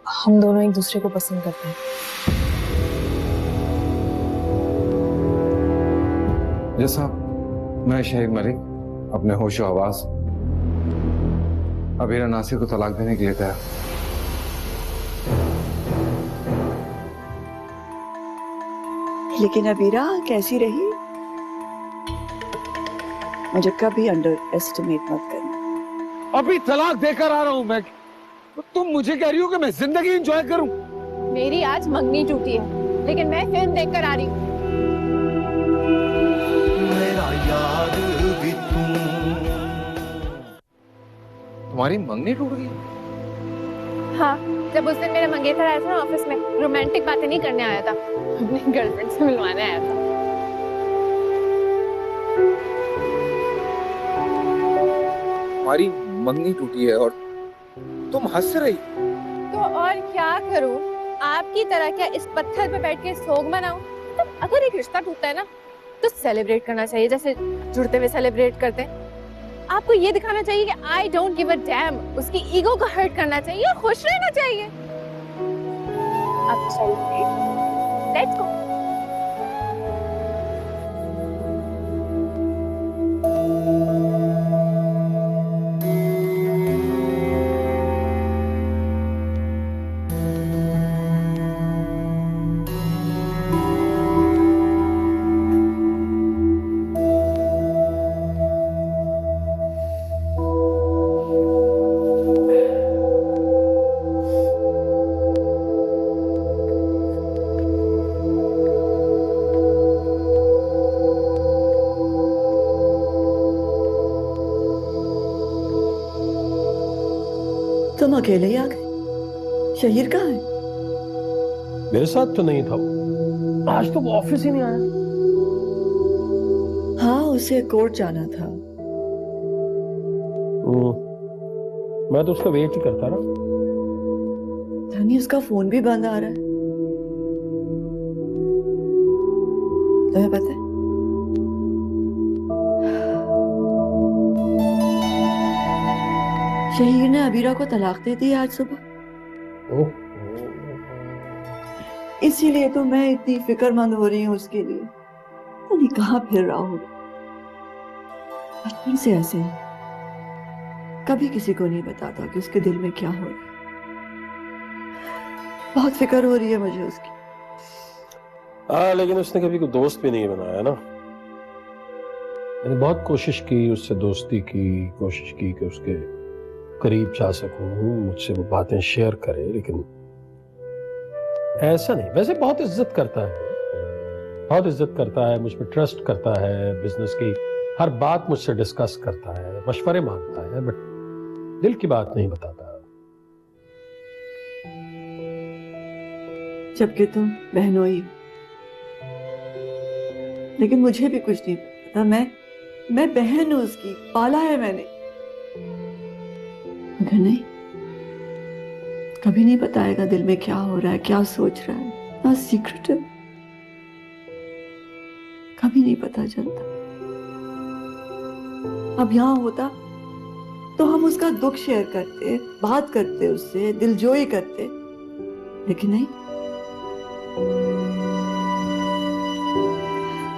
हम दोनों एक दूसरे को पसंद करते हैं। जैसा मैं शहीद मलिक अपने होशो आवाज अबीरा नासिर को तलाक देने के लिए तैयार। लेकिन अबीरा कैसी रही? मुझे कभी अंडर एस्टिमेट मत करना। अभी तलाक देकर आ रहा हूं मैं। तुम मुझे कह रही हो कि मैं जिंदगी एंजॉय करूं? मेरी आज मंगनी टूटी है, लेकिन मैं फिल्म देखकर आ रही हूँ। मेरा यार भी तुम। तुम्हारी मंगनी टूट गई? हाँ, जब उस दिन मेरा मंगेतर आया था ना ऑफिस में, रोमांटिक बातें नहीं करने आया था, अपनी गर्लफ्रेंड से मिलवाने आया था। तुम्हारी मंगनी टूटी है और तुम हंस रही। तो और क्या करूं? आपकी तरह क्या इस पत्थर पे बैठ के सोग मनाऊं? तो अगर एक रिश्ता टूटता है ना, तो सेलिब्रेट करना चाहिए, जैसे जुड़ते हुए सेलिब्रेट करते हैं। आपको ये दिखाना चाहिए कि I don't give a dam, उसकी ईगो को हर्ट करना चाहिए और खुश रहना चाहिए। अब सेलिब्रेट, लेट्स गो। तुम अकेले ही आ गए? शहीर कहाँ है? मेरे साथ तो नहीं था वो। आज तो वो ऑफिस ही नहीं आया। हाँ, उसे कोर्ट जाना था। मैं तो उसका वेट ही करता रहा। धनी, उसका फोन भी बंद आ रहा है। तुम्हें पता है, शहीर ने अबीरा को तलाक दे दी आज सुबह। ओह, इसीलिए तो मैं इतनी फिक्रमंद हो रही हूँ उसके लिए। पता नहीं कहाँ फिर रहा होगा। बचपन से ऐसे ही, कभी किसी को नहीं बताता कि उसके दिल में क्या हो रहा है। बहुत फिक्र हो रही है मुझे उसकी। लेकिन उसने कभी कोई दोस्त भी नहीं बनाया ना। मैंने बहुत कोशिश की, उससे दोस्ती की, कोशिश की कि उसके करीब जा सकूं, मुझसे वो बातें शेयर करे, लेकिन ऐसा नहीं। वैसे बहुत इज्जत करता है, बहुत इज्जत करता है, मुझ पर ट्रस्ट करता है, बिजनेस की हर बात मुझसे डिस्कस करता है, मशवरे मांगता है, बट दिल की बात नहीं बताता। जबकि तुम बहनोई हो। लेकिन मुझे भी कुछ नहीं पता। मैं बहन हूं उसकी, पाला है मैंने। मगर नहीं, कभी नहीं बताएगा दिल में क्या हो रहा है, क्या सोच रहा है। ना सीक्रेट है, कभी नहीं पता चलता। अब यहां होता तो हम उसका दुख शेयर करते, बात करते, उससे दिलजोई करते। लेकिन नहीं,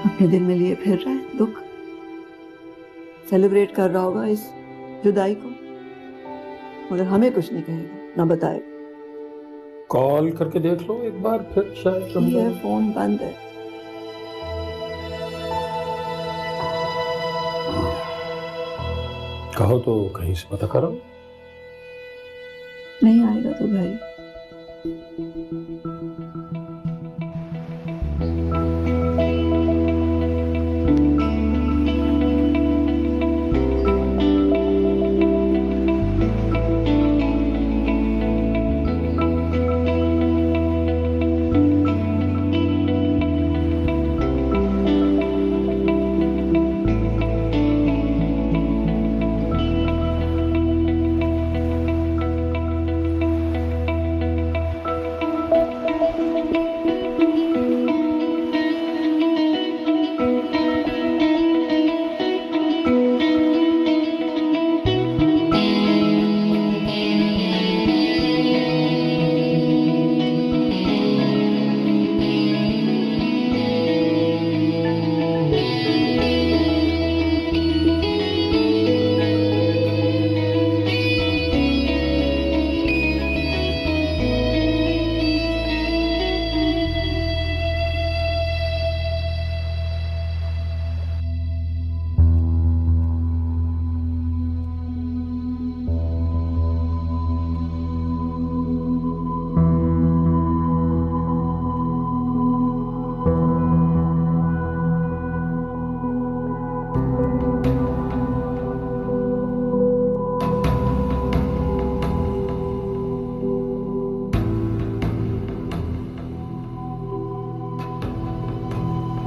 अपने दिल में लिए फिर रहा है दुख। सेलिब्रेट कर रहा होगा इस जुदाई को, मगर हमें कुछ नहीं कहेगा, ना बताएगा। कॉल करके देख लो एक बार, फिर शायद ये फोन बंद है। कहो तो कहीं से पता करो। नहीं आएगा तो भाई।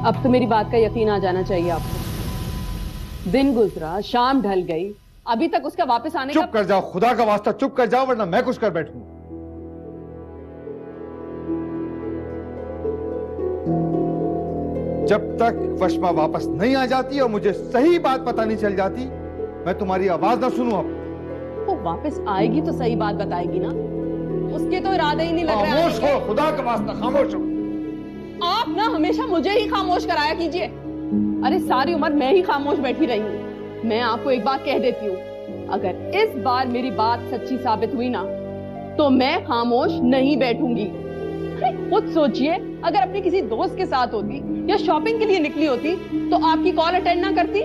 अब तो मेरी बात का यकीन आ जाना चाहिए आपको। दिन गुजरा, शाम ढल गई, अभी तक उसका वापस आने चुप कर जाओ, खुदा का वास्ता चुप कर जाओ, वरना मैं कुछ कर बैठूं। जब तक वशमा वापस नहीं आ जाती और मुझे सही बात पता नहीं चल जाती, मैं तुम्हारी आवाज ना सुनूं। अब वो वापस आएगी तो सही बात बताएगी ना। उसके तो इरादे ही नहीं लग रहे। खामोश हो, खुदा का वास्ता खामोश हो। आप ना हमेशा मुझे ही खामोश कराया कीजिए। अरे सारी उम्र मैं ही खामोश बैठी रही हूँ। मैं आपको एक बात कह देती हूँ, अगर इस बार मेरी बात सच्ची साबित हुई ना तो मैं खामोश नहीं बैठूंगी। अरे खुद सोचिए, अगर अपने किसी दोस्त के साथ होती या शॉपिंग के लिए निकली होती तो आपकी कॉल अटेंड ना करती।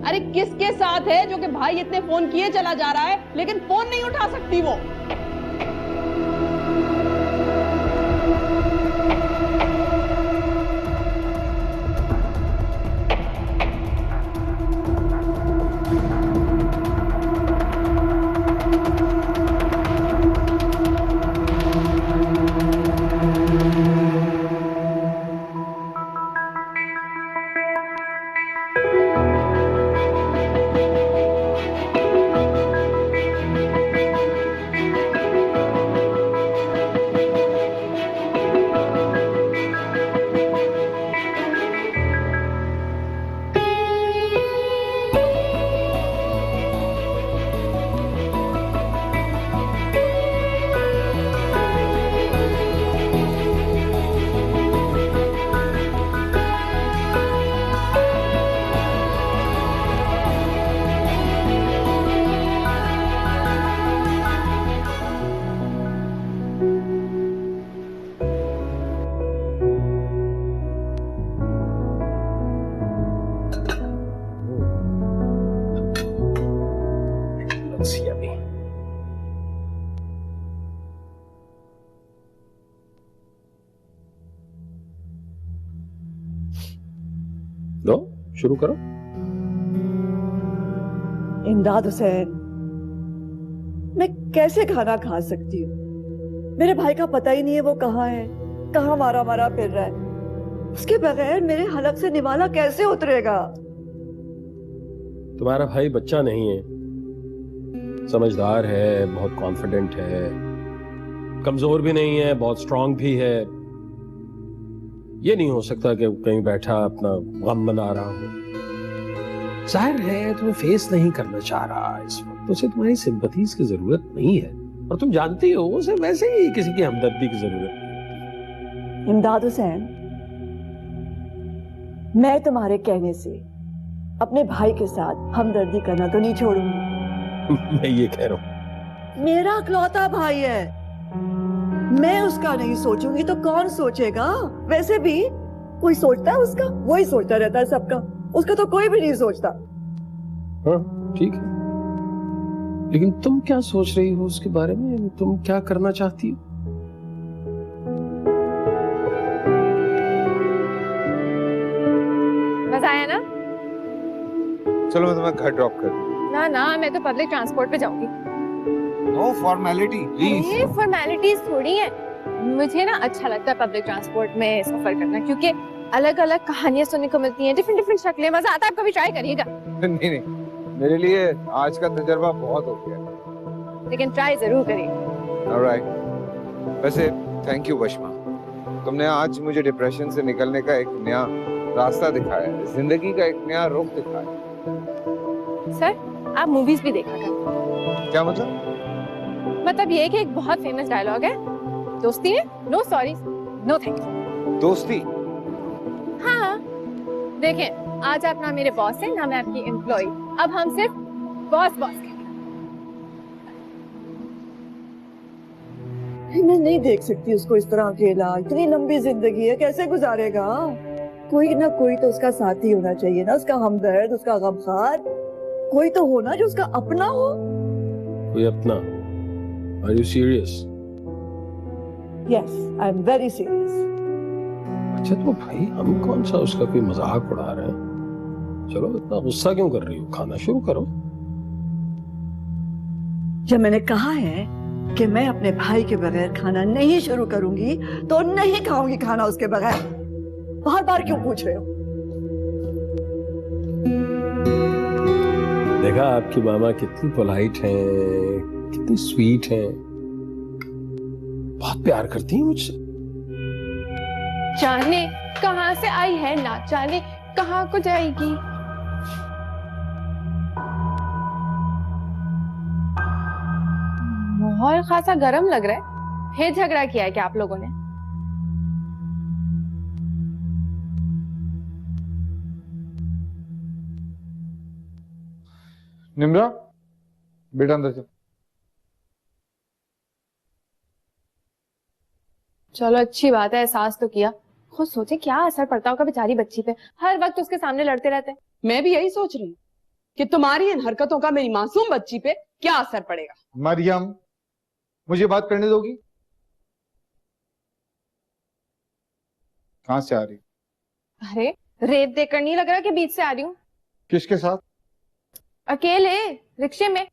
अरे किसके साथ है जो कि भाई इतने फोन किए चला जा रहा है लेकिन फोन नहीं उठा सकती वो। लो शुरू करो। इमदाद हुसैन, मैं कैसे खाना खा सकती हूँ? मेरे भाई का पता ही नहीं है वो कहाँ है, कहाँ मारा मारा फिर रहा है। उसके बगैर मेरे हलक से निवाला कैसे उतरेगा? तुम्हारा भाई बच्चा नहीं है, समझदार है, बहुत कॉन्फिडेंट है, कमजोर भी नहीं है, बहुत स्ट्रांग भी है। ये नहीं हो सकता कि कहीं बैठा अपना गम मना रहा हो। जाहिर है तुम्हें फेस नहीं करना चाह रहा इस वक्त, उसे तुम्हारी सिंपैथीज की जरूरत नहीं है, और तुम जानती हो उसे वैसे ही किसी की हमदर्दी की जरूरत है। इमदाद हुसैन, मैं तुम्हारे कहने से अपने भाई के साथ हमदर्दी करना तो नहीं छोड़ूंगी। मैं ये कह रहा हूँ, मेरा इकलौता भाई है, मैं उसका नहीं सोचूंगी तो कौन सोचेगा? वैसे भी कोई सोचता है उसका? वही सोचता रहता है सबका, उसका तो कोई भी नहीं सोचता। हाँ ठीक है, लेकिन तुम क्या सोच रही हो उसके बारे में? तुम क्या करना चाहती हो? मजा आया ना? चलो मैं तुम्हें घर ड्रॉप कर दूं। ना ना, मैं तो पब्लिक ट्रांसपोर्ट पे जाऊंगी। No formality please. ये फॉर्मेलिटीज थोड़ी है। मुझे ना अच्छा लगता है पब्लिक ट्रांसपोर्ट में सफर करना, क्योंकि अलग अलग कहानियां सुनने को मिलती हैं, डिफरेंट डिफरेंट शक्लें। मजा आता है, आप कभी ट्राई करिएगा। नहीं नहीं, मेरे लिए आज का तजर्बा बहुत हो गया, लेकिन ट्राई जरूर करिए। ऑलराइट। वैसे थैंक यू वशमा, तुमने आज मुझे डिप्रेशन से निकलने का एक नया रास्ता दिखाया है, जिंदगी का एक नया रुख दिखाया। सर, आप मूवीज भी देखा करें। क्या मतलब? मतलब ये कि एक बहुत फेमस डायलॉग है, दोस्ती में no sorry no thank you. दोस्ती? हाँ, देखें, आज आप ना मेरे बॉस हैं ना मैं आपकी एम्प्लॉय। अब हम सिर्फ बॉस बॉस के। मैं नहीं देख सकती उसको इस तरह अकेला, इतनी लंबी जिंदगी है, कैसे गुजारेगा? कोई ना कोई तो उसका साथी होना चाहिए ना, उसका हमदर्द, उसका गमखार। कोई तो हो ना जो उसका अपना हो। कोई अपना? Are you serious? Yes, I'm very serious. अच्छा तो भाई हम कौन सा उसका कोई मजाक उड़ा रहे हैं? चलो इतना गुस्सा क्यों कर रही हो? खाना शुरू करो। जब मैंने कहा है कि मैं अपने भाई के बगैर खाना नहीं शुरू करूंगी तो नहीं खाऊंगी खाना उसके बगैर। बार बार क्यों पूछ रहे हो? देखा आपकी मामा कितनी पोलाइट हैं, कितनी स्वीट हैं, बहुत प्यार करती हैं मुझसे। जाने कहां से आई है, ना जाने कहां को जाएगी। माहौल खासा गर्म लग रहा है। फिर झगड़ा किया है क्या आप लोगों ने? निम्रा, बेटा अंदर चल। चलो अच्छी बात है, एहसास तो किया। खुद सोचे क्या असर पड़ता होगा बेचारी बच्ची पे, हर वक्त उसके सामने लड़ते रहते। मैं भी यही सोच रही हूँ कि तुम्हारी इन हरकतों का मेरी मासूम बच्ची पे क्या असर पड़ेगा। मरियम, मुझे बात करने दोगी? कहां से आ रही? अरे रेत देखकर नहीं लग रहा कि बीच से आ रही हूँ। किसके साथ? अकेले, रिक्शे में।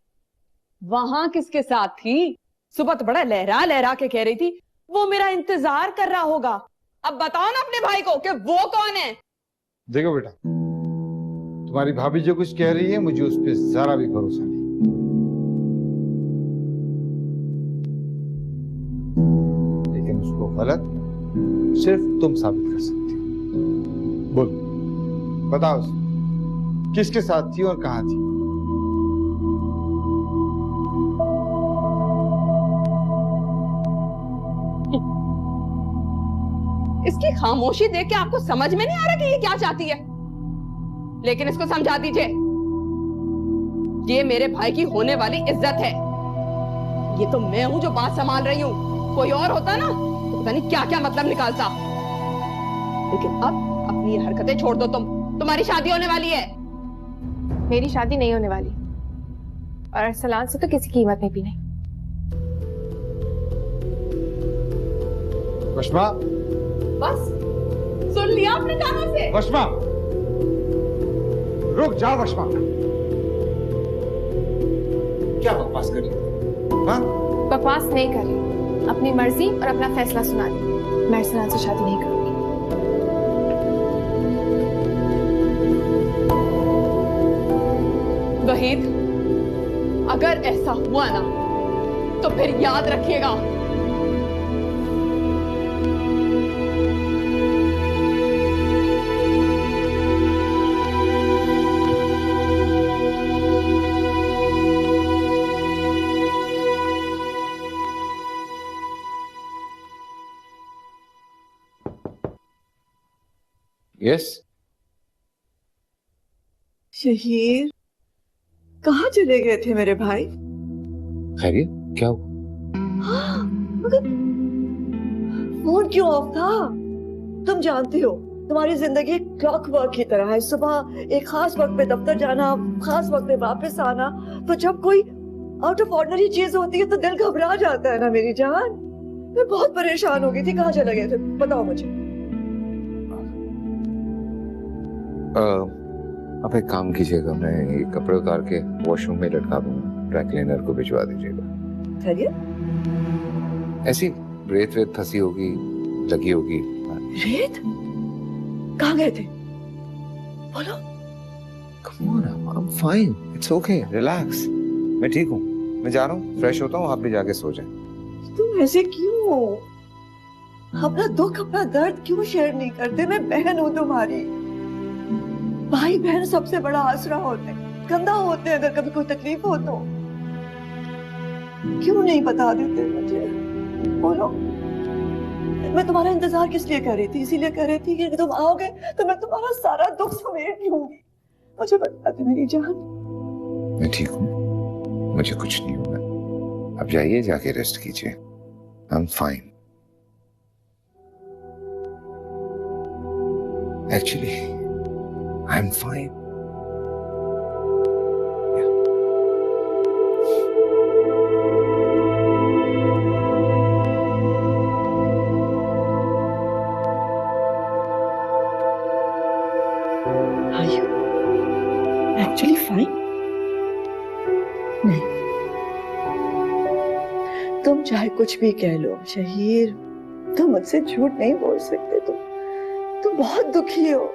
वहां किसके साथ थी? सुबह तो बड़ा लहरा लहरा के कह रही थी वो मेरा इंतजार कर रहा होगा। अब बताओ ना अपने भाई को कि वो कौन है। देखो बेटा, तुम्हारी भाभी जो कुछ कह रही है मुझे उस पर जरा भी भरोसा नहीं। लेकिन उसको गलत सिर्फ तुम साबित कर सकती हो। बोल, बताओ किसके साथ थी और कहां थी? इसकी खामोशी देख के आपको समझ में नहीं आ रहा कि ये क्या चाहती है? लेकिन इसको समझा दीजिए, ये मेरे भाई की होने वाली इज्जत है। ये तो मैं हूं जो बात संभाल रही हूं, कोई और होता ना तो पता नहीं क्या क्या मतलब निकालता। लेकिन अब अपनी ये हरकतें छोड़ दो। तुम्हारी शादी होने वाली है। मेरी शादी नहीं होने वाली, और अरसलान से तो किसी कीमत में भी नहीं। वशमा, बस सुन लिया अपने कानों से। वशमा, रुक जा वशमा। क्या बकवास कर रही हो? हाँ? बकवास नहीं कर रही, अपनी मर्जी और अपना फैसला सुना दी। मैं अरसलान से शादी नहीं करूंगी। वहीद, अगर ऐसा हुआ ना तो फिर याद रखिएगा, यस। शहीर, कहाँ चले गए थे मेरे भाई? खैरियत, क्या हुआ? मगर फोन क्यों ऑफ था? तुम जानते हो तुम्हारी जिंदगी एक क्लॉक वर्क की तरह है। सुबह एक खास वक्त पे दफ्तर जाना, खास वक्त पे वापस आना। तो जब कोई आउट ऑफ ऑर्डिनरी चीज होती है तो दिल घबरा जाता है ना मेरी जान। मैं बहुत परेशान हो गई थी। कहाँ चले गए थे बताओ मुझे। आप एक काम कीजिएगा, मैं ये कपड़े उतार के वॉशरूम में लटका दूंगा, ड्राई क्लीनर को भिजवा दीजिएगा। खैरियत? ऐसी रेत वेत फंसी होगी, लगी होगी। रेत? कहाँ गए थे बोलो। Come on, I'm fine. It's okay. Relax. मैं ठीक हूँ। मैं जा रहा हूँ, फ्रेश होता हूँ, आप भी जाके सो जाएं। तुम ऐसे क्यों? अपना दुख अपना दर्द क्यों शेयर नहीं करते? मैं बहन हूँ तुम्हारी। भाई बहन सबसे बड़ा आसरा होते हैं, कंधा होते हैं अगर कभी कोई तकलीफ हो तो। क्यों नहीं बता देते मुझे? बोलो। मैं तुम्हारा इंतजार किस लिए कर रही थी? इसीलिए कर रही थी कि तुम आओगे तो मैं तुम्हारा सारा दुख समेट लूंगी। मुझे बता दे मेरी जान। मैं ठीक हूँ, मुझे कुछ नहीं हुआ। अब जाइए, जाके रेस्ट कीजिए। I'm fine. Actually, I'm fine. Are you actually fine? नहीं, तुम चाहे कुछ भी कह लो शहीर, तुम मुझसे झूठ नहीं बोल सकते। तुम बहुत दुखी हो,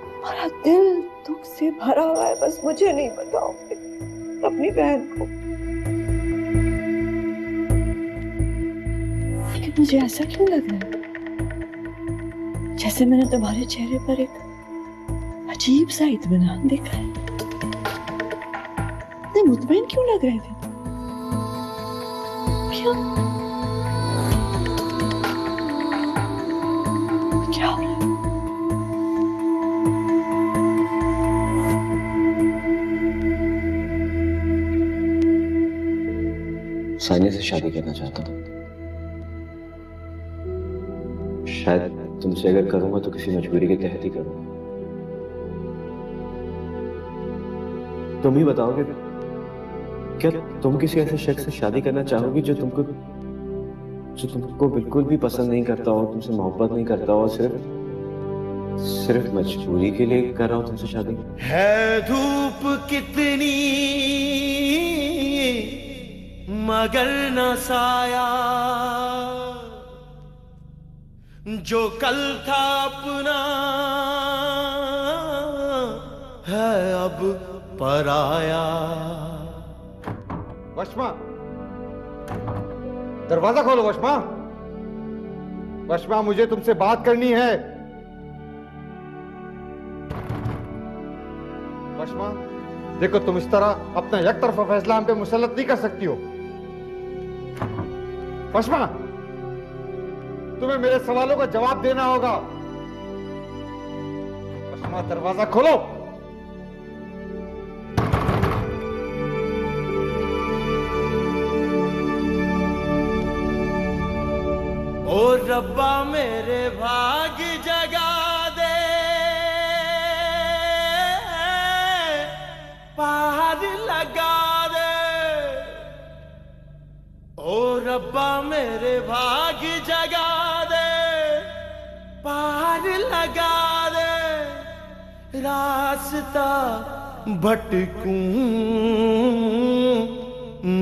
तुम्हारा दिल दुख से भरा हुआ है, बस मुझे नहीं बताओगे अपनी बहन को। लेकिन मुझे ऐसा क्यों लग रहा है जैसे मैंने तुम्हारे चेहरे पर एक अजीब सा इत्मीनान देखा है। इतने मुतमईन क्यों लग रहे थे? क्यों? क्या हो रहा है? सानिया से शादी करना चाहता हूँ। शायद तुमसे अगर करूंगा तो किसी मजबूरी के तहत ही करूंगा। तुम ही बताओगे, क्या तुम किसी ऐसे शख्स से शादी करना चाहोगी जो तुमको बिल्कुल भी पसंद नहीं करता हो, तुमसे मोहब्बत नहीं करता हो, सिर्फ मजबूरी के लिए कर रहा हूं तुमसे शादी? है धूप कितनी मगर न साया, जो कल था अपना है अब पराया। वशमा, दरवाजा खोलो वशमा। वशमा, मुझे तुमसे बात करनी है। वशमा, देखो तुम इस तरह अपना एक तरफा फैसला हम पे मुसल्लत नहीं कर सकती हो। वशमा, तुम्हें मेरे सवालों का जवाब देना होगा। वशमा, दरवाजा खोलो। ओ रब्बा मेरे भाग जगा दे, पार लगा दे। ओ रब्बा मेरे भाग जगा दे, पार लगा दे। रास्ता भटकूं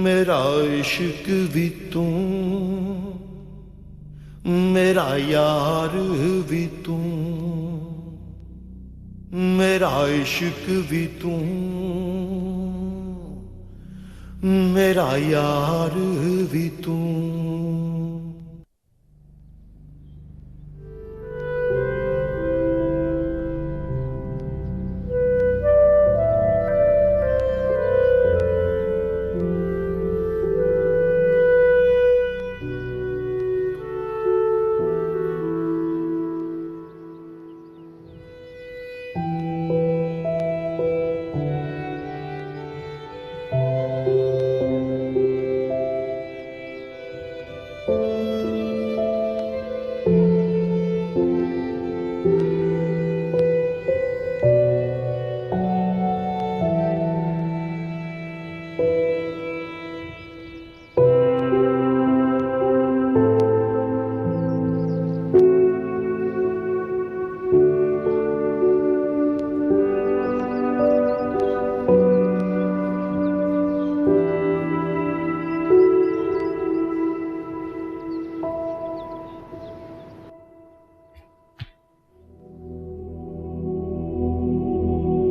मेरा इश्क भी तू, मेरा यार भी तू, मेरा इश्क भी तू, मेरा यार भी तू।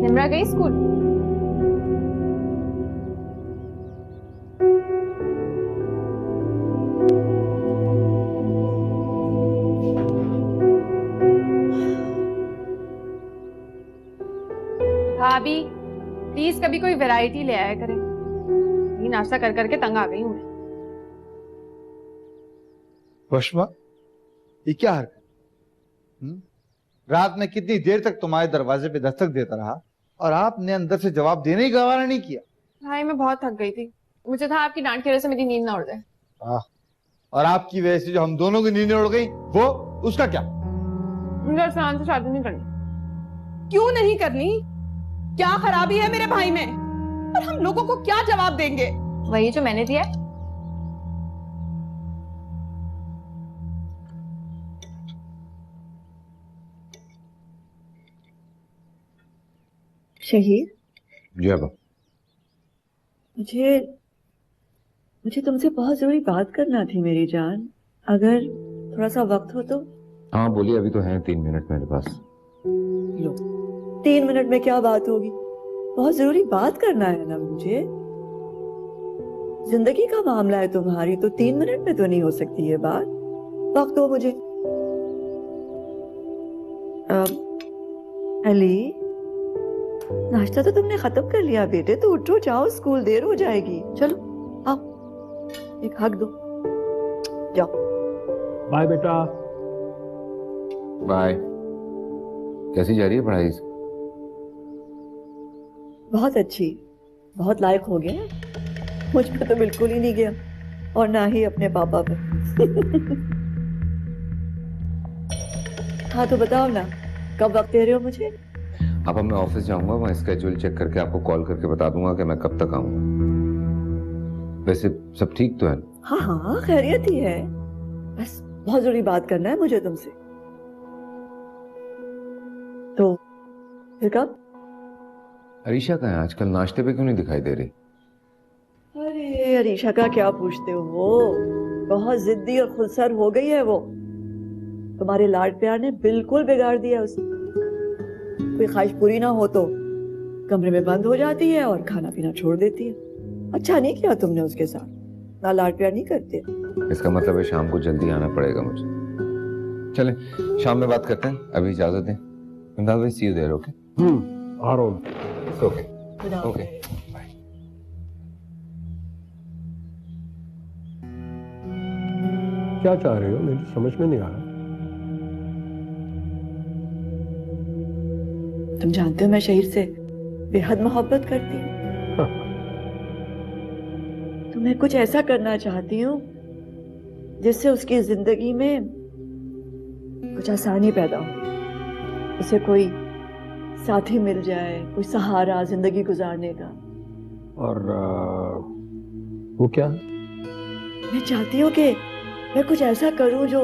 निम्रा गई स्कूल? भाभी प्लीज कभी कोई वैरायटी ले आया करें, ये नाश्ता कर करके तंग आ गई हूं मैं। वशमा, ये क्या हरकत? रात में कितनी देर तक तुम्हारे दरवाजे पे दस्तक देता रहा और आपने अंदर से जवाब देने ही गवारा नहीं किया। भाई मैं बहुत थक गई थी, मुझे था आपकी डांट की वजह से मेरी नींद ना उड़ जाए। और आपकी वजह से जो हम दोनों की नींदें उड़ गई, वो उसका क्या? मुझे अरसान से शादी नहीं करनी। क्यों नहीं करनी? क्या खराबी है मेरे भाई में? और हम लोगों को क्या जवाब देंगे? वही जो मैंने दिया। शहीद, जी अब मुझे तुमसे बहुत जरूरी बात करना थी मेरी जान। अगर थोड़ा सा वक्त हो तो हाँ बोलिए, अभी तो है 3 मिनट मेरे पास। लो, 3 मिनट में क्या बात होगी? बहुत जरूरी बात करना है ना मुझे। जिंदगी का मामला है तुम्हारी, तो 3 मिनट में तो नहीं हो सकती ये बात। वक्त दो मुझे। अली, नाश्ता तो तुमने खत्म कर लिया बेटे, तो उठो जाओ, स्कूल देर हो जाएगी। चलो आओ, एक हक दो, जाओ। बाय बेटा। बाय। कैसी जा रही है पढ़ाई? बहुत अच्छी, बहुत लायक हो गया। मुझ पे तो बिल्कुल ही नहीं गया, और ना ही अपने पापा पे। हाँ तो बताओ ना, कब वक्त दे रहे हो मुझे? अब मैं ऑफिस जाऊंगा, मैं स्केड्यूल चेक करके आपको कॉल करके बता दूंगा कि मैं कब तक आऊंगा। वैसे सब ठीक तो है? हाँ हाँ, खैरियत ही है। बस बहुत जरूरी बात करना है मुझे तुमसे। तो फिर कब? अरीशा कहाँ है आजकल? नाश्ते पे क्यों नहीं दिखाई दे रही? अरे अरीशा का क्या पूछते हो, वो बहुत जिद्दी और खुदसर हो गई है। वो तुम्हारे लाड प्यार ने बिल्कुल बिगाड़ दिया उसे। कोई ख्वाहिश पूरी ना हो तो कमरे में बंद हो जाती है और खाना पीना छोड़ देती है। अच्छा नहीं किया तुमने उसके साथ, ना लाड प्यार नहीं करते। इसका मतलब है शाम को जल्दी आना पड़ेगा मुझे। चले शाम में बात करते हैं, अभी इजाजत दें। सी यू देयर। ओके आ रहा हूँ। Okay okay. क्या चाह रहे हो? मेरी समझ में नहीं आ रहा। तुम जानते हो मैं शहीर से बेहद मोहब्बत करती हूँ। तो मैं कुछ ऐसा करना चाहती हूँ जिससे उसकी जिंदगी में कुछ आसानी पैदा हो। उसे कोई साथी मिल जाए, कोई सहारा जिंदगी गुजारने का। और वो क्या? मैं चाहती हूँ कि मैं कुछ ऐसा करूं जो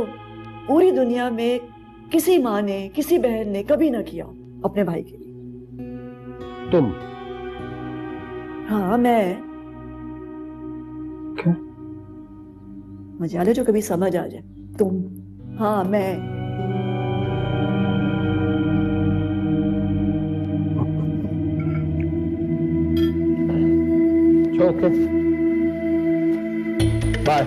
पूरी दुनिया में किसी माँ ने, किसी बहन ने कभी ना किया अपने भाई के लिए। तुम? हाँ मैं। क्या? मजाले जो कभी समझ आ जाए। तुम? हाँ मैं। Okay bye.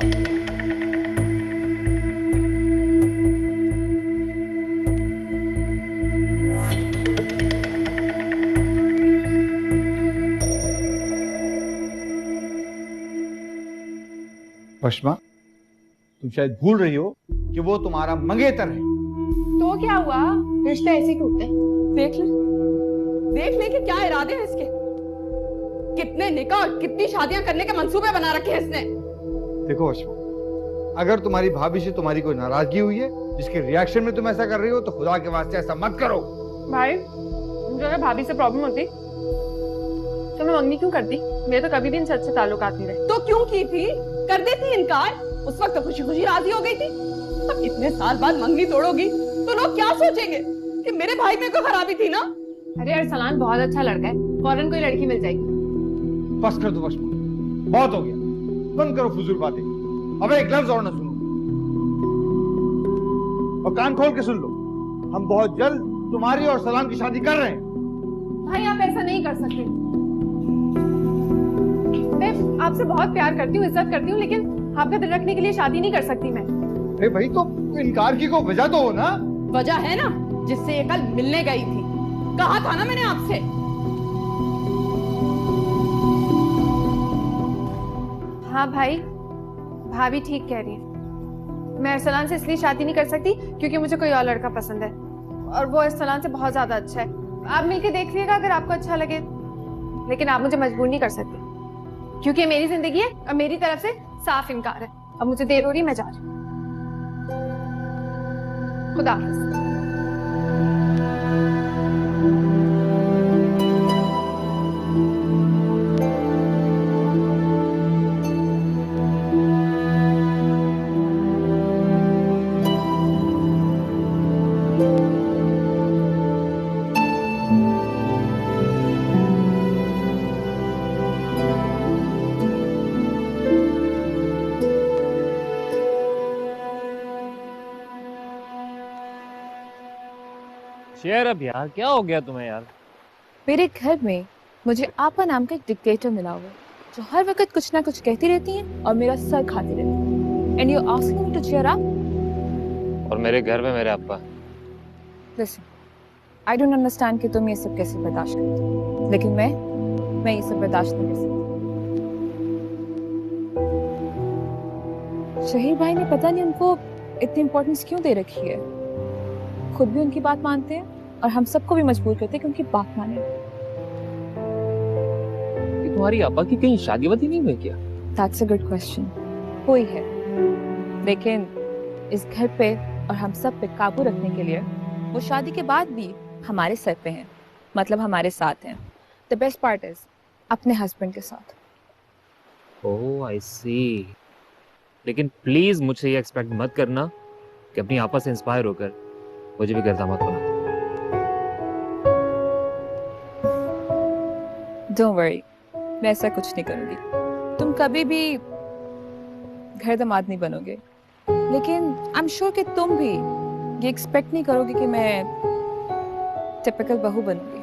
वशमा, तुम शायद भूल रही हो कि वो तुम्हारा मंगेतर है। तो क्या हुआ, रिश्ते ऐसे ही टूटते हैं। देख ले कि क्या इरादे हैं इसके। कितने निकाह और कितनी शादियां करने के मंसूबे बना रखे हैं इसने। देखो वशमा, अगर तुम्हारी भाभी से तुम्हारी कोई नाराजगी हुई है जिसके रिएक्शन में तुम ऐसा कर रही हो, तो खुदा के वास्ते ऐसा मत करो। भाई, मुझे अगर भाभी से प्रॉब्लम होती तो मैं मंगनी क्यों करती? मेरे तो कभी भी इन सच से ताल्लुकात नहीं रहे। तो क्यों की थी? कर देती इनकार। उस वक्त तो खुशी खुशी राजी हो गई थी। अब इतने साल बाद मंगनी तोड़ोगी तो लोग क्या सोचेंगे कि मेरे भाई में कोई खराबी थी ना। अरे अरसलान बहुत अच्छा लड़का है, फौरन कोई लड़की मिल जाएगी। बस कर दो वशमा, बहुत हो गया। बंद करो फजूल बातें। अब एक लफ्ज और ना सुनो, और कान खोल के सुन लो। हम बहुत जल्द तुम्हारी और सलाम की शादी कर रहे हैं। भाई आप ऐसा नहीं कर सकते। मैं आपसे बहुत प्यार करती हूँ, इज्जत करती हूँ, लेकिन आपका दिल रखने के लिए शादी नहीं कर सकती मैं। अरे भाई, तो इनकार की को वजह तो हो ना। वजह है ना, जिससे ये कल मिलने गई थी। कहा था ना मैंने आपसे। हाँ भाई, भाभी ठीक कह रही है। मैं अरसलान से इसलिए शादी नहीं कर सकती क्योंकि मुझे कोई और लड़का पसंद है, और वो अरसलान से बहुत ज्यादा अच्छा है। आप मिलके देख लीजिएगा अगर आपको अच्छा लगे, लेकिन आप मुझे मजबूर नहीं कर सकते क्योंकि मेरी जिंदगी है और मेरी तरफ से साफ इनकार है। अब मुझे देर हो रही, मैं जा रही हूँ। खुदा हाफिज। शेयर अप यार, क्या हो गया तुम्हें यार? मेरे घर में मुझे आपा नाम का एक डिक्टेटर मिला हुआ है जो हर वक्त कुछ ना कुछ कहती रहती है और मेरा सर खाती रहती है। And you asking me to cheer up? और मेरे घर में मेरे अब्बा। लिसन, आई डोंट अंडरस्टैंड कि तुम ये सब कैसे बर्दाश्त करते हो, लेकिन मैं ये सब बर्दाश्त नहीं कर सकती। शहीर भाई ने पता नहीं उनको इतनी इम्पोर्टेंस क्यों दे रखी है। खुद भी उनकी बात मानते हैं और हम सबको भी मजबूर करते हैं कि उनकी बात माने। तुम्हारी अब्बा की कहीं शादी वादी नहीं हुई क्या? That's a good question. हुई है, लेकिन इस घर पे और हम सब पे काबू रखने के लिए वो शादी के बाद भी हमारे सर पे हैं, मतलब हमारे साथ हैं। The best part is अपने हस्बैंड के साथ। ओह आई सी। लेकिन प्लीज मुझसे ये एक्सपेक्ट मत करना कि अपनी आपस से इंस्पायर होकर मुझे भी गर्दा मत बना। Don't worry, मैं ऐसा कुछ नहीं करूंगी। तुम कभी भी घर दामाद नहीं बनोगे, लेकिन आई एम श्योर कि तुम भी ये एक्सपेक्ट नहीं करोगे कि मैं टिपिकल बहू बनूंगी।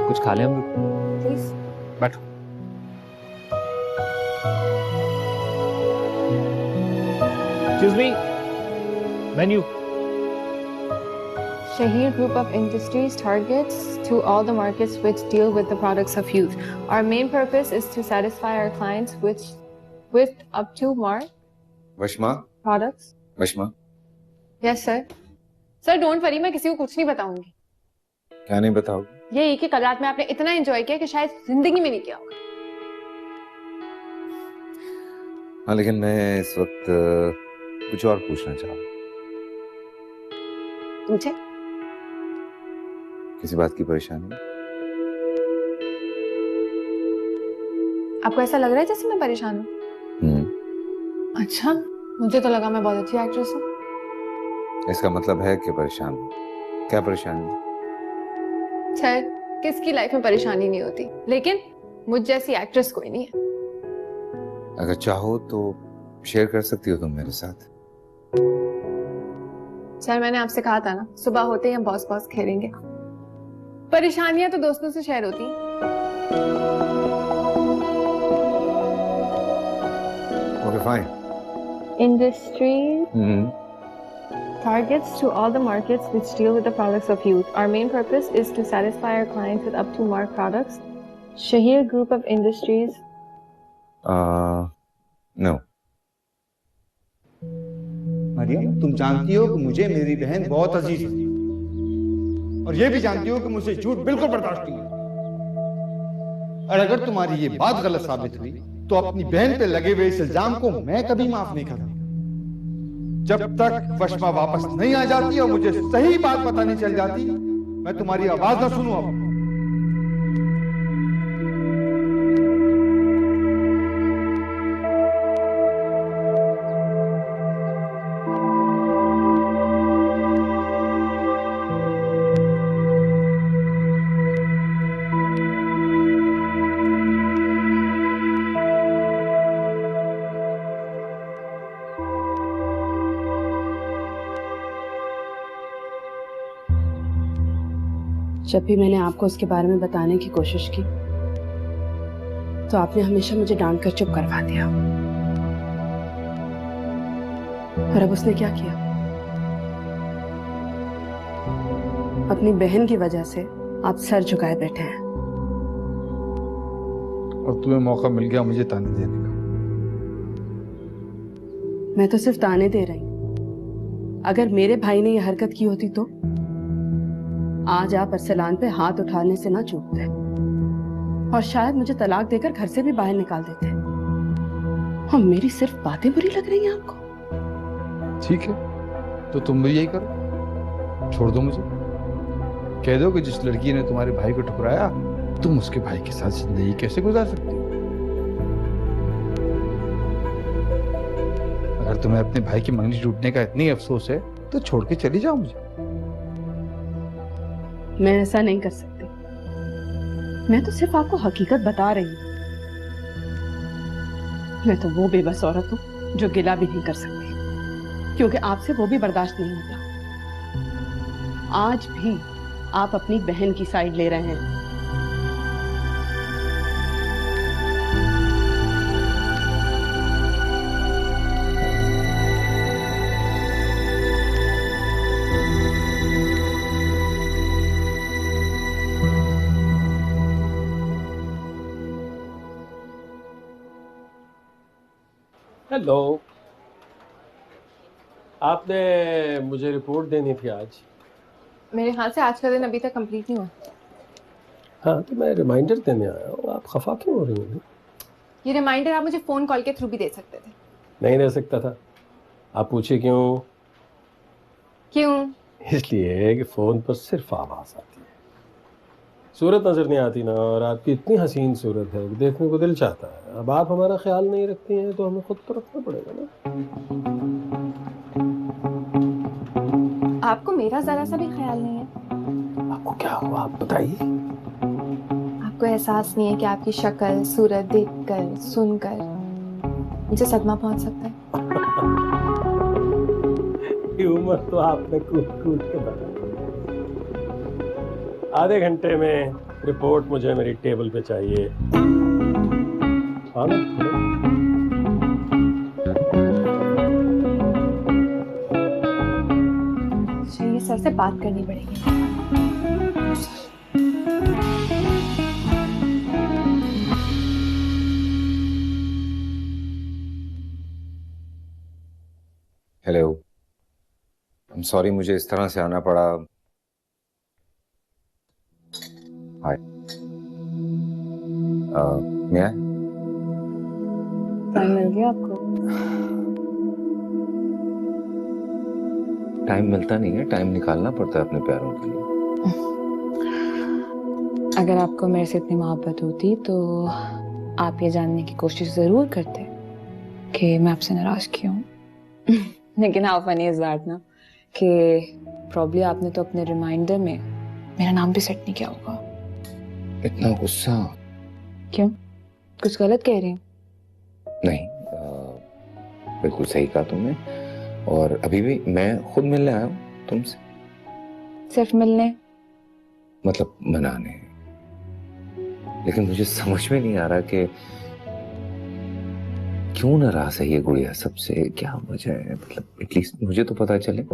कुछ खा ले हम लोग? प्लीज बैठो। Excuse me, menu. Shahir Group of Industries targets to all the markets which deal with the products of youth. Our main purpose is to satisfy our clients with up to mark वशमा, products. वशमा, Yes sir. Sir don't worry, मैं किसी को कुछ नहीं बताऊंगी। क्या नहीं बताओगे? ये कि कल रात में आपने इतना एंजॉय किया कि शायद जिंदगी में नहीं किया होगा। हाँ, लेकिन मैं इस वक्त कुछ और पूछना चाहूँ। पूछे? किसी बात की परेशानी? आपको ऐसा लग रहा है जैसे मैं परेशान हूँ? अच्छा, मुझे तो लगा मैं बहुत अच्छी एक्ट्रेस हूँ। इसका मतलब है कि परेशान हूँ। क्या परेशानी? सर, किसकी लाइफ में परेशानी नहीं होती, लेकिन मुझ जैसी एक्ट्रेस कोई नहीं है। अगर चाहो तो शेयर कर सकती हो तुम मेरे साथ। सर मैंने आपसे कहा था ना, सुबह होते ही हम बॉस बॉस खेलेंगे। परेशानियां तो दोस्तों से शेयर होती हैं। Okay fine. Industry targets to all the markets which deal with the products of youth. Our main purpose is to satisfy our clients with up to mark products. Shahir Group of Industries. No. Mariam, तुम जानती हो कि मुझे मेरी बहन बहुत अजीज है, और ये भी जानती हो कि मुझे झूठ बिल्कुल बर्दाश्त नहीं है। और अगर तुम्हारी ये बात गलत साबित हुई तो अपनी बहन पे लगे हुए इस इल्जाम को मैं कभी माफ नहीं करूंगा। जब तक वशमा वापस नहीं आ जाती और मुझे सही बात पता नहीं चल जाती, मैं तुम्हारी आवाज ना सुनूं। अब जब भी मैंने आपको उसके बारे में बताने की कोशिश की तो आपने हमेशा मुझे डांट कर चुप करवा दिया। और अब उसने क्या किया? अपनी बहन की वजह से आप सर झुकाए बैठे हैं। और तुम्हें मौका मिल गया मुझे ताने देने का। मैं तो सिर्फ ताने दे रही हूं। अगर मेरे भाई ने यह हरकत की होती तो आज आप अरसलान पे हाथ उठाने से ना चूकते और शायद मुझे तलाक देकर घर से भी बाहर निकाल देते। और मेरी सिर्फ बातें बुरी लग रही हैं आपको? ठीक है, तो तुम भी यही करो, छोड़ दो मुझे। कह दो कि जिस लड़की ने तुम्हारे भाई को ठुकराया, तुम उसके भाई के साथ जिंदगी कैसे गुजार सकती हो। अगर तुम्हें अपने भाई की मंगनी टूटने का इतनी अफसोस है तो छोड़ के चली जाओ मुझे। मैं ऐसा नहीं कर सकती। मैं तो सिर्फ आपको हकीकत बता रही हूँ। मैं तो वो बेबस औरत हूँ जो गिला भी नहीं कर सकती क्योंकि आपसे वो भी बर्दाश्त नहीं होता। आज भी आप अपनी बहन की साइड ले रहे हैं। हेलो, आपने मुझे रिपोर्ट देनी थी आज। मेरे हाथ से आज का दिन अभी तक कंप्लीट नहीं हुआ। हाँ, तो मैं रिमाइंडर देने आया हूँ। आप खफा क्यों हो रही हैं? ये रिमाइंडर आप मुझे फोन कॉल के थ्रू भी दे सकते थे। नहीं दे सकता था। आप पूछिए क्यों? क्यों? इसलिए कि फोन पर सिर्फ आवाज आती है, सूरत नजर नहीं आती ना। और आपकी इतनी हसीन सूरत है कि देखने को दिल चाहता है। अब आप हमारा ख्याल नहीं रखती हैं तो हमें खुद तो रखना पड़ेगा ना। आपको मेरा जरा सा भी ख्याल नहीं है? आपको क्या हुआ, आप बताइए। आपको एहसास नहीं है कि आपकी शक्ल सूरत देखकर सुनकर मुझे सदमा पहुंच सकता है? ये उम्र तो आपने कूद कूद के बताई। आधे घंटे में रिपोर्ट मुझे मेरी टेबल पे चाहिए। हाँ ना? चलिए, सर से बात करनी पड़ेगी। हेलो, आई एम सॉरी मुझे इस तरह से आना पड़ा। हाय, मैं टाइम मिल गया आपको? टाइम मिलता नहीं है, टाइम निकालना पड़ता है अपने प्यारों के लिए। अगर आपको मेरे से इतनी मोहब्बत होती तो आप ये जानने की कोशिश जरूर करते कि मैं आपसे नाराज क्यों हूँ। लेकिन हाउ फनी इज दैट ना कि प्रॉब्ली आपने तो अपने रिमाइंडर में मेरा नाम भी सेट नहीं किया होगा। इतना गुस्सा? क्यों, कुछ गलत कह रही हूँ? नहीं, बिल्कुल सही कहा तुमने। और अभी भी मैं खुद मिलने आया हूँ तुमसे। सिर्फ मिलने? मतलब मनाने। लेकिन मुझे समझ में नहीं आ रहा कि क्यों नाराज है ये गुड़िया सबसे, क्या वजह है? मतलब एटलीस्ट मुझे तो पता चले।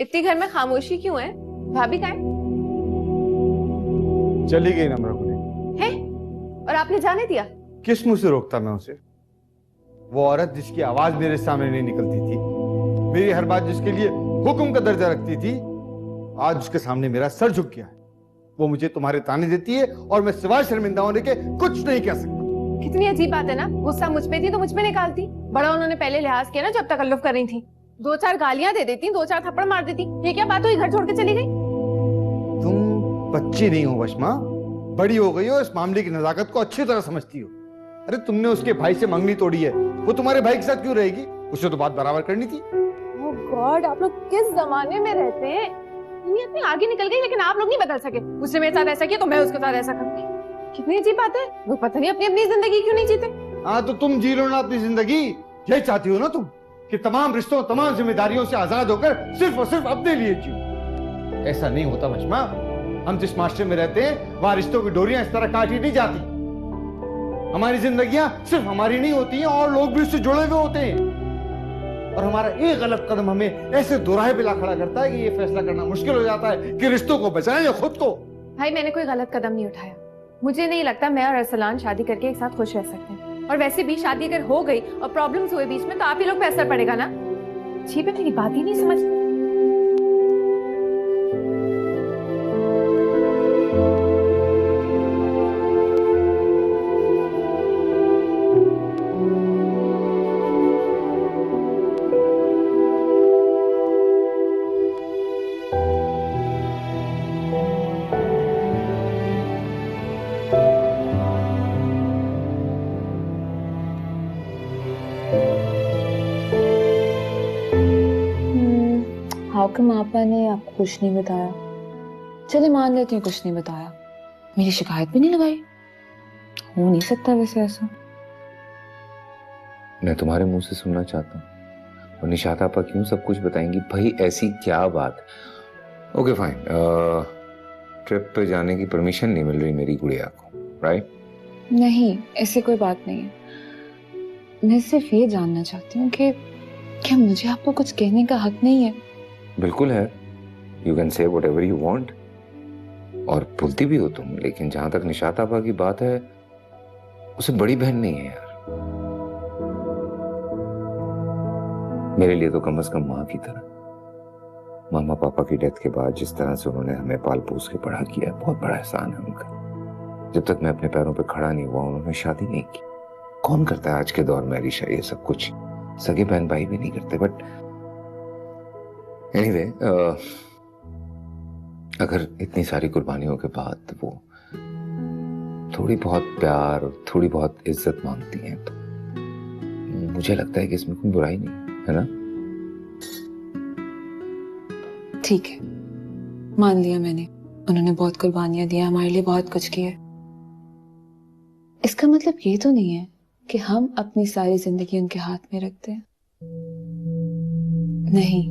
इतनी घर में खामोशी क्यों है? भाभी कहाँ है? चली गई नम्र को लेकर। है? और आपने जाने दिया? किस मुंह से रोकता मैं उसे? वो औरत जिसकी आवाज मेरे सामने नहीं निकलती थी, मेरी हर बात जिसके लिए हुक्म का दर्जा रखती थी, आज उसके सामने मेरा सर झुक गया है। वो मुझे तुम्हारे ताने देती है और मैं सिवाय शर्मिंदा होने के कुछ नहीं कह सकता। कितनी अजीब बात है ना, गुस्सा मुझ पे थी तो मुझ पे निकालती। बड़ा उन्होंने पहले लिहाज किया ना जब तकल्लुफ कर रही थी। 2-4 गालियां दे देती, 2-4 थप्पड़ मार देती। ये क्या बात हुई, घर छोड़ के चली गई? तुम बच्ची नहीं हो वशमा, बड़ी हो गई हो, इस मामले की नजाकत को अच्छी तरह समझती हो। अरे तुमने उसके भाई से मंगनी तोड़ी है, वो तुम्हारे भाई के साथ क्यों रहेगी? उसे तो बात बराबर करनी थी। ओह गॉड, आप लोग किस जमाने में रहते हैं? दुनिया इतनी आगे निकल गई लेकिन आप लोग नहीं बदल सके। उसने मेरे साथ ऐसा किया तो मैं उसके साथ ऐसा करूंगी। कितनी अजीब बात है। वो पता नहीं अपनी अपनी जिंदगी क्यों नहीं जीते। हाँ तो तुम जी लो ना अपनी जिंदगी। यही चाहती हो ना तुम कि तमाम रिश्तों, तमाम जिम्मेदारियों से आजाद होकर सिर्फ और सिर्फ अपने लिए जियो। ऐसा नहीं होता वशमा। हम जिस माशरे में रहते हैं वहां रिश्तों की डोरियां इस तरह काटी नहीं जाती। हमारी जिंदगियां सिर्फ हमारी नहीं होती हैं और लोग भी उससे जुड़े हुए होते हैं। और हमारा एक गलत कदम हमें ऐसे दोराहे पे ला खड़ा करता है कि ये फैसला करना मुश्किल हो जाता है कि रिश्तों को बचाएं या खुद को। भाई मैंने कोई गलत कदम नहीं उठाया। मुझे नहीं लगता मैं और अरसलान शादी करके एक साथ खुश रह सकते हैं। और वैसे भी शादी अगर हो गई और प्रॉब्लम्स हुए बीच में तो आप ही लोग पे असर पड़ेगा ना। जी पे मेरी बात ही नहीं समझ। how come आपा ने आपको कुछ नहीं बताया? चले मान लेती हूँ कुछ नहीं बताया, मेरी शिकायत भी नहीं लगाई। हो नहीं सकता वैसे ऐसा। मैं तुम्हारे मुंह से सुनना चाहता हूँ, और निशात आपा क्यों सब कुछ बताएंगी? भाई ऐसी क्या बात? ओके फाइन, ट्रिप पे जाने की परमिशन नहीं मिल रही मेरी गुड़िया को, राइट? नहीं, ऐसी कोई बात नहीं है। मैं सिर्फ ये जानना चाहती हूँ कि क्या मुझे आपको कुछ कहने का हक नहीं है? बिल्कुल है, you can say whatever you want, और बोलती भी हो तुम, लेकिन जहां तक निशात आपा की बात है, उसे बड़ी बहन नहीं है यार, मेरे लिए तो कम से कम माँ की तरह। मामा पापा की डेथ के बाद जिस तरह से उन्होंने हमें पाल पोस के बड़ा किया, बहुत बड़ा एहसान है उनका। जब तक मैं अपने पैरों पे खड़ा नहीं हुआ, उन्होंने शादी नहीं की। कौन करता है आज के दौर में अलीशा ये सब कुछ? सगे बहन भाई भी नहीं करते। बट एनीवे, अगर इतनी सारी कुर्बानियों के बाद वो थोड़ी बहुत प्यार और थोड़ी बहुत इज्जत मांगती हैं, तो मुझे लगता है कि इसमें कोई बुराई नहीं है ना? ठीक है, मान लिया मैंने, उन्होंने बहुत कुर्बानियां दी, हमारे लिए बहुत कुछ किया। इसका मतलब ये तो नहीं है कि हम अपनी सारी जिंदगी उनके हाथ में रखते हैं। नहीं,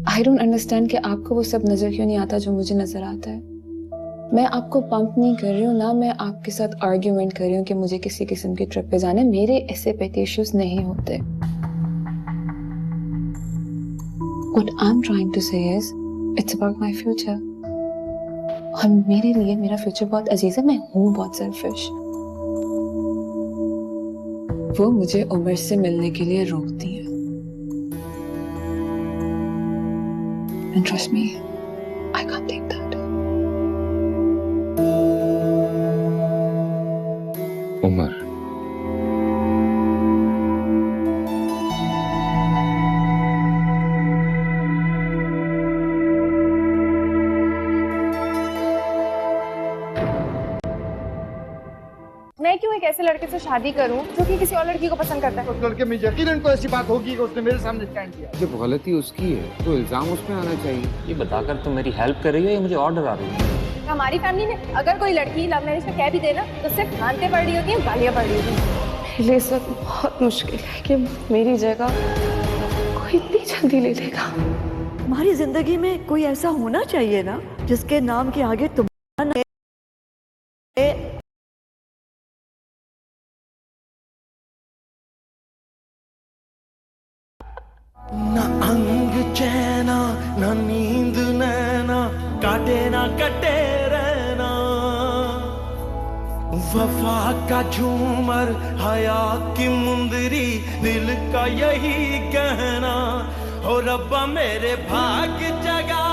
आई डोंट अंडरस्टैंड कि आपको वो सब नजर क्यों नहीं आता जो मुझे नजर आता है। मैं आपको पंप नहीं कर रही हूँ, ना मैं आपके साथ आर्ग्यूमेंट कर रही हूँ कि मुझे किसी किस्म की ट्रिप पे जाना है। मेरे ऐसे पेट इश्यूज नहीं होते। What I'm trying to say is, it's about my future. और मेरे लिए मेरा फ्यूचर बहुत अजीज है। मैं हूँ बहुत सेल्फिश। वो मुझे उमर से मिलने के लिए रोकती है। And trust me, I can't take that. Umar, मैं क्यों एक ऐसे लड़के से शादी करूं जो कि किसी और लड़की को पसंद करता है? उस लड़के में यकीनन कोई ऐसी बात होगी कि उसने मेरे सामने स्टैंड किया। जब गलती उसकी है तो इल्जाम उस पे आना चाहिए। ये बताकर तुम मेरी हेल्प कर रही हो या मुझे और डरा रही हो? हमारी फैमिली में अगर कोई लड़की लव मैरिज में कह भी देना तो सिर्फ मानते पड़ रही होती है, गालियां पड़ रही होती है। मेरे लिए इस वक्त बहुत मुश्किल है कि मेरी जगह कोई इतनी जल्दी ले लेगा। हमारी जिंदगी में कोई ऐसा होना चाहिए ना जिसके नाम के आगे तुम ना अंग चैना, ना नींद नैना, काटे ना कटे रहना। वफा का झूमर, हया की मुंदरी, दिल का यही कहना। हो रब्बा मेरे भाग जगा